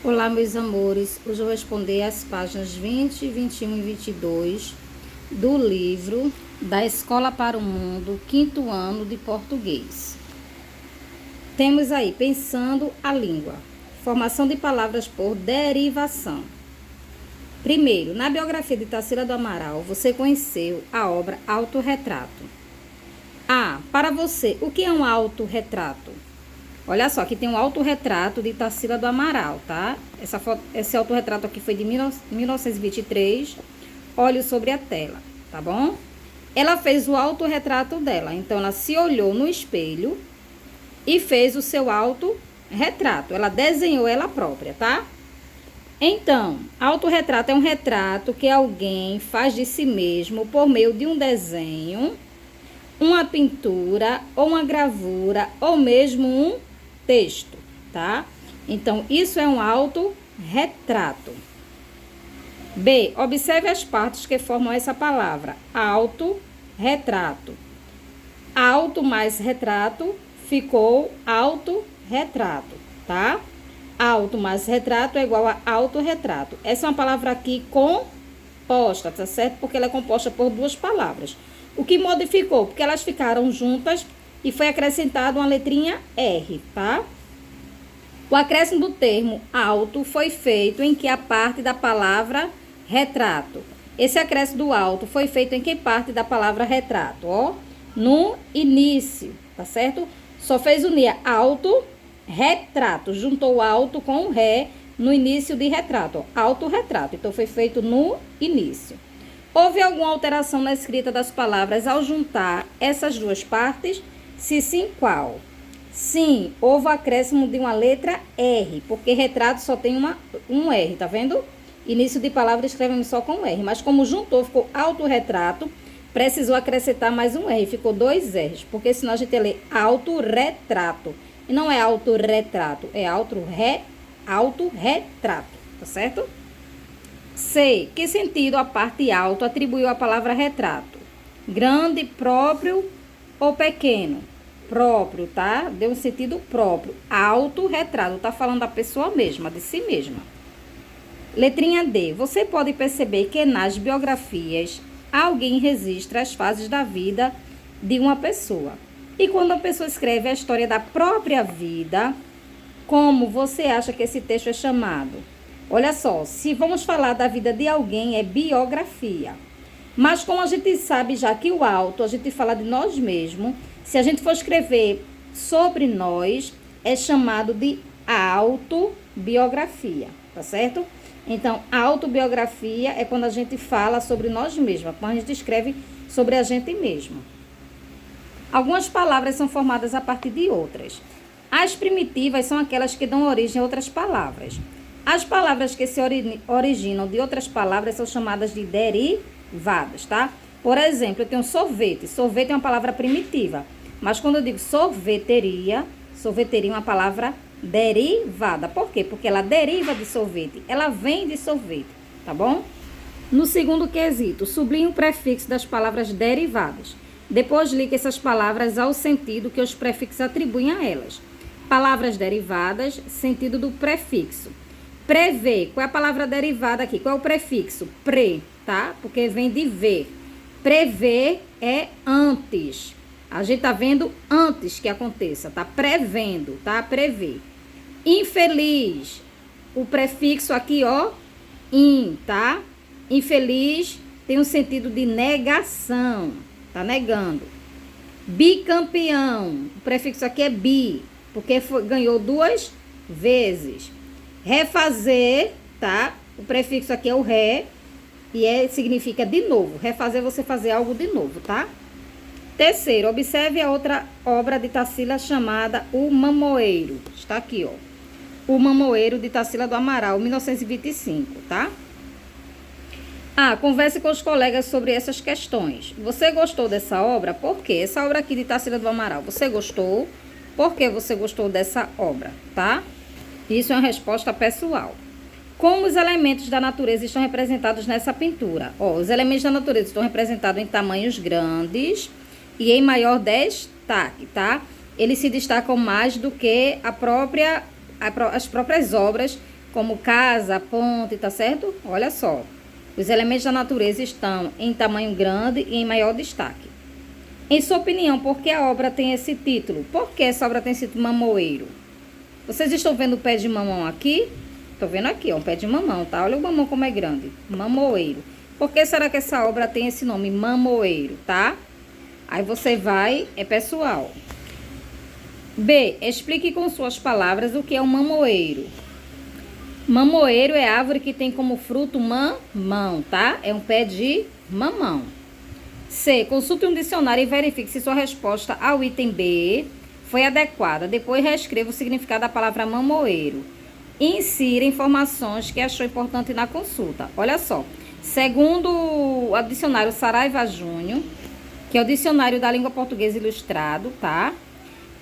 Olá, meus amores. Hoje eu vou responder as páginas 20, 21 e 22 do livro Da Escola para o Mundo, quinto ano de português. Temos aí Pensando a Língua. Formação de palavras por derivação. Primeiro, na biografia de Tarsila do Amaral, você conheceu a obra Autorretrato. Para você, o que é um autorretrato? Olha só, aqui tem um autorretrato de Tarsila do Amaral, tá? Esse autorretrato aqui foi de 1923. Olhe sobre a tela, tá bom? Ela fez o autorretrato dela. Então, ela se olhou no espelho e fez o seu autorretrato. Ela desenhou ela própria, tá? Então, autorretrato é um retrato que alguém faz de si mesmo por meio de um desenho, uma pintura ou uma gravura ou mesmo um texto, tá? Então, isso é um autorretrato. B. Observe as partes que formam essa palavra. Autorretrato. Auto mais retrato ficou autorretrato, tá? Auto mais retrato é igual a autorretrato. Essa é uma palavra aqui composta, tá certo? Porque ela é composta por duas palavras. O que modificou? Porque elas ficaram juntas e foi acrescentada uma letrinha R, tá? O acréscimo do termo auto foi feito em que a parte da palavra retrato. Esse acréscimo do auto foi feito em que parte da palavra retrato? Ó, no início, tá certo? Só fez unir auto, retrato. Juntou o auto com o ré no início de retrato. Autorretrato. Então, foi feito no início. Houve alguma alteração na escrita das palavras ao juntar essas duas partes? Se sim, qual? Sim, houve o acréscimo de uma letra R, porque retrato só tem um R, tá vendo? Início de palavra escrevemos só com R, mas como juntou, ficou autorretrato, precisou acrescentar mais um R, ficou dois R's, porque senão a gente ia ler autorretrato. E não é autorretrato, é autorretrato, tá certo? C. Que sentido a parte auto atribuiu à palavra retrato? Grande, próprio ou pequeno? Próprio, tá? Deu um sentido próprio. Autorretrato, tá falando da pessoa mesma, de si mesma. Letrinha D. Você pode perceber que nas biografias alguém registra as fases da vida de uma pessoa. E quando a pessoa escreve a história da própria vida, como você acha que esse texto é chamado? Olha só, se vamos falar da vida de alguém, é biografia. Mas como a gente sabe já que o auto, a gente fala de nós mesmos, se a gente for escrever sobre nós, é chamado de autobiografia, tá certo? Então, a autobiografia é quando a gente fala sobre nós mesmos, quando a gente escreve sobre a gente mesmo. Algumas palavras são formadas a partir de outras. As primitivas são aquelas que dão origem a outras palavras. As palavras que se originam de outras palavras são chamadas de derivadas, tá? Por exemplo, eu tenho sorvete. Sorvete é uma palavra primitiva. Mas quando eu digo sorveteria é uma palavra derivada. Por quê? Porque ela deriva de sorvete. Ela vem de sorvete, tá bom? No segundo quesito, sublinhe o prefixo das palavras derivadas. Depois ligue essas palavras ao sentido que os prefixos atribuem a elas. Palavras derivadas, sentido do prefixo. Prever, qual é a palavra derivada aqui? Qual é o prefixo? Pre, tá? Porque vem de ver. Prever é antes. A gente tá vendo antes que aconteça, tá? Prevendo, tá? Prever. Infeliz, o prefixo aqui, ó, in, tá? Infeliz tem um sentido de negação, tá negando. Bicampeão, o prefixo aqui é bi, porque ganhou duas vezes. Refazer, tá? O prefixo aqui é o ré e significa de novo. Refazer, você fazer algo de novo, tá? Terceiro, observe a outra obra de Tarsila chamada O Mamoeiro. Está aqui, ó. O Mamoeiro de Tarsila do Amaral, 1925, tá? Converse com os colegas sobre essas questões. Você gostou dessa obra? Por quê? Essa obra aqui de Tarsila do Amaral, você gostou? Por que você gostou dessa obra, tá? Isso é uma resposta pessoal. Como os elementos da natureza estão representados nessa pintura? Os elementos da natureza estão representados em tamanhos grandes e em maior destaque, tá? Eles se destacam mais do que as próprias obras como casa, ponte, tá certo? Olha só. Os elementos da natureza estão em tamanho grande e em maior destaque. Em sua opinião, por que a obra tem esse título? Por que essa obra tem esse título Mamoeiro? Vocês estão vendo o pé de mamão aqui? Estou vendo aqui, ó, um pé de mamão, tá? Olha o mamão como é grande. Mamoeiro. Por que será que essa obra tem esse nome, Mamoeiro, tá? Aí você vai, é pessoal. B. Explique com suas palavras o que é um mamoeiro. Mamoeiro é árvore que tem como fruto mamão, tá? É um pé de mamão. C. Consulte um dicionário e verifique se sua resposta ao item B foi adequada. Depois reescreva o significado da palavra mamoeiro. Insira informações que achou importante na consulta. Olha só. Segundo o dicionário Saraiva Júnior, que é o dicionário da língua portuguesa ilustrado, tá?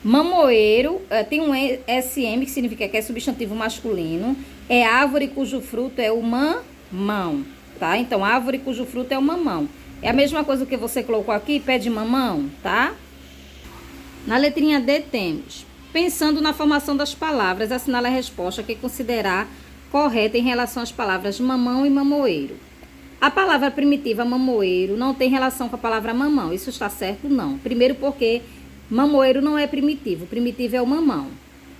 Mamoeiro tem um SM, que significa que é substantivo masculino. É árvore cujo fruto é o mamão, tá? Então, árvore cujo fruto é o mamão. É a mesma coisa que você colocou aqui, pé de mamão, tá? Na letrinha D temos: pensando na formação das palavras, assinale a resposta que considerar correta em relação às palavras mamão e mamoeiro. A palavra primitiva mamoeiro não tem relação com a palavra mamão. Isso está certo? Não. Primeiro porque mamoeiro não é primitivo. Primitivo é o mamão.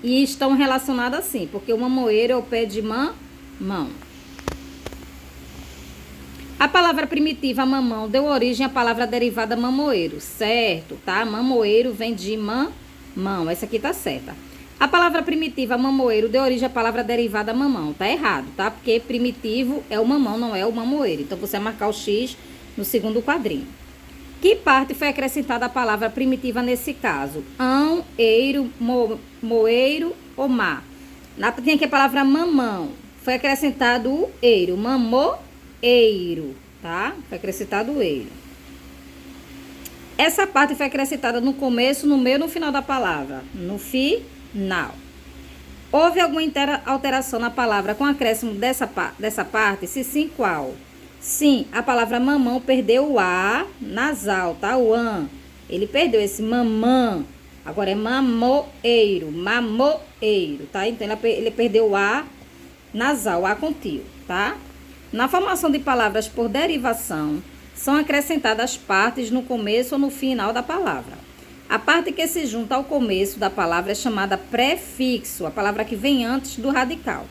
E estão relacionados assim, porque o mamoeiro é o pé de mamão. A palavra primitiva mamão deu origem à palavra derivada mamoeiro, certo, tá? Mamoeiro vem de mamão, essa aqui tá certa. A palavra primitiva mamoeiro deu origem à palavra derivada mamão, tá errado, tá? Porque primitivo é o mamão, não é o mamoeiro. Então, você vai marcar o X no segundo quadrinho. Que parte foi acrescentada à palavra primitiva nesse caso? Ão, eiro, moeiro ou má? Tem aqui a palavra mamão. Foi acrescentado o eiro, mamoeiro, tá? Foi acrescentado o eiro. Essa parte foi acrescentada no começo, no meio e no final da palavra. No final. Houve alguma alteração na palavra com acréscimo dessa parte? Se sim, qual? Sim, a palavra mamão perdeu o A nasal, tá? O an. Ele perdeu esse mamã. Agora é mamoeiro, tá? Então, ele perdeu o A nasal, o A contínuo, tá? Na formação de palavras por derivação, são acrescentadas partes no começo ou no final da palavra. A parte que se junta ao começo da palavra é chamada prefixo, a palavra que vem antes do radical.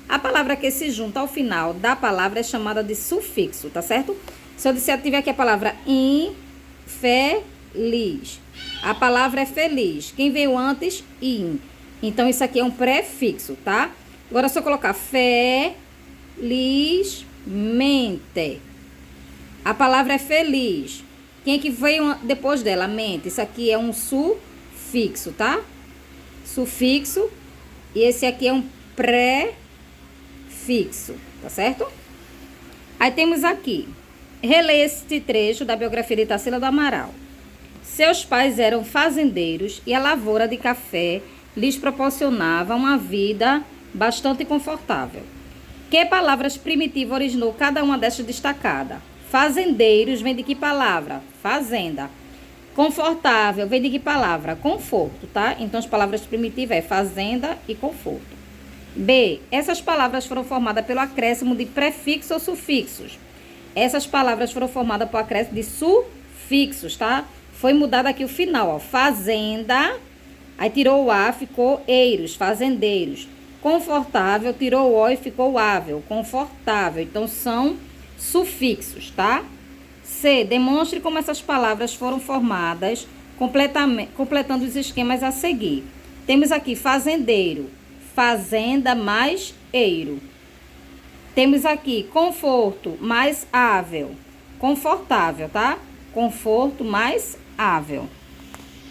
A palavra que se junta ao final da palavra é chamada de sufixo, tá certo? Se eu tiver aqui a palavra infeliz, a palavra é feliz. Quem veio antes? In. Então, isso aqui é um prefixo, tá? Agora, se eu colocar felizmente, a palavra é feliz. Quem é que veio depois dela? Mente. Isso aqui é um sufixo, tá? Sufixo. E esse aqui é um prefixo, tá certo? Aí temos aqui. Releia este trecho da biografia de Tarsila do Amaral. Seus pais eram fazendeiros e a lavoura de café lhes proporcionava uma vida bastante confortável. Que palavras primitivas originou cada uma destas destacada? Fazendeiros vem de que palavra? Fazenda. Confortável vem de que palavra? Conforto, tá? Então, as palavras primitivas é fazenda e conforto. B. Essas palavras foram formadas pelo acréscimo de prefixos ou sufixos. Essas palavras foram formadas por acréscimo de sufixos, tá? Foi mudado aqui o final, ó. Fazenda, aí tirou o A, ficou eiros, fazendeiros. Confortável, tirou o O e ficou ável, confortável. Então, são sufixos, tá? C. Demonstre como essas palavras foram formadas, completando os esquemas a seguir. Temos aqui fazendeiro, fazenda mais eiro. Temos aqui conforto mais ável, confortável, tá? Conforto mais ável.